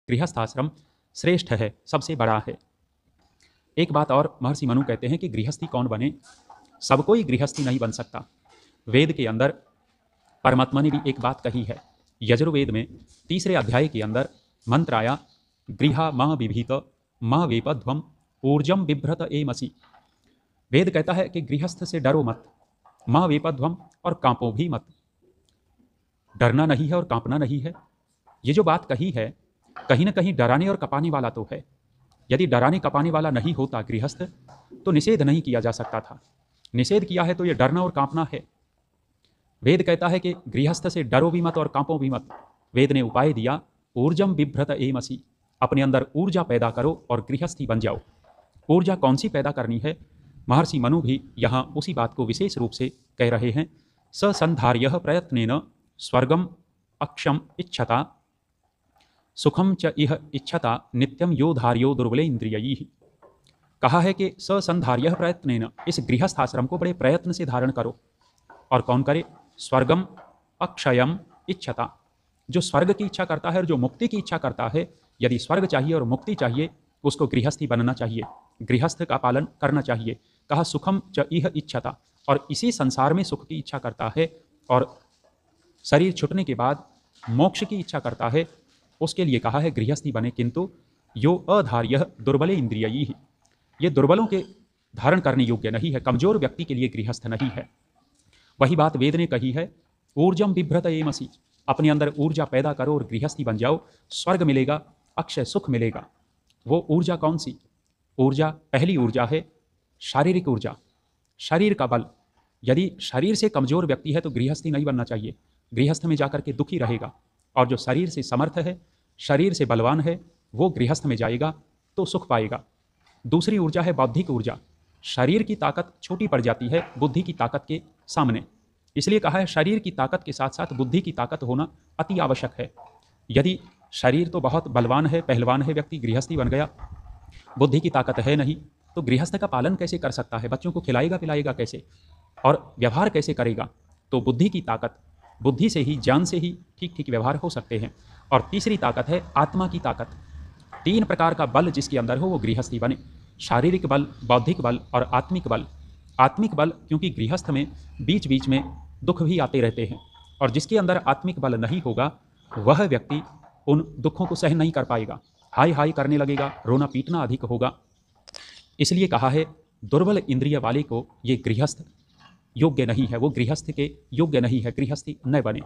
गृहस्थाश्रम श्रेष्ठ है, सबसे बड़ा है। एक बात और महर्षि मनु कहते हैं कि गृहस्थी कौन बने? सब कोई गृहस्थी नहीं बन सकता। वेद के अंदर परमात्मा ने भी एक बात कही है। यजुर्वेद में 3 अध्याय के अंदर मंत्र आया, गृहा मां विभीत मां वेपध्वम ऊर्जम बिभ्रत एमसी। वेद कहता है कि गृहस्थ से डरो मत, मां वेपध्वम और कांपो भी मत। डरना नहीं है और कांपना नहीं है। ये जो बात कही है, कहीं ना कहीं डराने और कपाने वाला तो है। यदि डराने कपाने वाला नहीं होता गृहस्थ, तो निषेध नहीं किया जा सकता था। निषेध किया है तो ये डरना और कांपना है। वेद कहता है कि गृहस्थ से डरो भी मत और कांपो भी मत। वेद ने उपाय दिया, ऊर्जम बिभ्रत एमसी, अपने अंदर ऊर्जा पैदा करो और गृहस्थी बन जाओ। ऊर्जा कौन सी पैदा करनी है? महर्षि मनु भी यहाँ उसी बात को विशेष रूप से कह रहे हैं। ससंधार्य प्रयत्नेन स्वर्गम अक्षम इच्छता सुखम च इह इच्छता नित्यम यो धार्यो दुर्बले इंद्रियैः। कहा है कि ससंधार्य प्रयत्नेन, इस गृहस्थ आश्रम को बड़े प्रयत्न से धारण करो। और कौन करे? स्वर्गम अक्षयम इच्छता, जो स्वर्ग की इच्छा करता है और जो मुक्ति की इच्छा करता है, यदि स्वर्ग चाहिए और मुक्ति चाहिए, उसको गृहस्थी बनना चाहिए, गृहस्थ का पालन करना चाहिए। कहा सुखम च इह इच्छता, और इसी संसार में सुख की इच्छा करता है और शरीर छूटने के बाद मोक्ष की इच्छा करता है, उसके लिए कहा है गृहस्थी बने। किंतु यो अधार्य दुर्बले इंद्रियैः, ये दुर्बलों के धारण करने योग्य नहीं है, कमजोर व्यक्ति के लिए गृहस्थ नहीं है। वही बात वेद ने कही है, ऊर्जम बिभ्रत एमसी, अपने अंदर ऊर्जा पैदा करो और गृहस्थी बन जाओ, स्वर्ग मिलेगा, अक्षय सुख मिलेगा। वो ऊर्जा कौन सी? ऊर्जा, पहली ऊर्जा है शारीरिक ऊर्जा, शरीर का बल। यदि शरीर से कमजोर व्यक्ति है तो गृहस्थी नहीं बनना चाहिए, गृहस्थ में जाकर के दुखी रहेगा। और जो शरीर से समर्थ है, शरीर से बलवान है, वो गृहस्थ में जाएगा तो सुख पाएगा। दूसरी ऊर्जा है बौद्धिक ऊर्जा। शरीर की ताकत छोटी पड़ जाती है बुद्धि की ताकत के सामने, इसलिए कहा है शरीर की ताकत के साथ साथ बुद्धि की ताकत होना अति आवश्यक है। यदि शरीर तो बहुत बलवान है, पहलवान है व्यक्ति, गृहस्थी बन गया, बुद्धि की ताकत है नहीं, तो गृहस्थ का पालन कैसे कर सकता है? बच्चों को खिलाएगा पिलाएगा कैसे और व्यवहार कैसे करेगा? तो बुद्धि की ताकत, बुद्धि से ही, ज्ञान से ही ठीक ठीक व्यवहार हो सकते हैं। और तीसरी ताकत है आत्मा की ताकत। 3 प्रकार का बल जिसके अंदर हो वो गृहस्थी बने, शारीरिक बल, बौद्धिक बल और आत्मिक बल। आत्मिक बल, क्योंकि गृहस्थ में बीच बीच में दुख भी आते रहते हैं, और जिसके अंदर आत्मिक बल नहीं होगा वह व्यक्ति उन दुखों को सहन नहीं कर पाएगा, हाय हाय करने लगेगा, रोना पीटना अधिक होगा। इसलिए कहा है दुर्बल इंद्रिय वाले को ये गृहस्थ योग्य नहीं है, वो गृहस्थ के योग्य नहीं है, गृहस्थी न बने।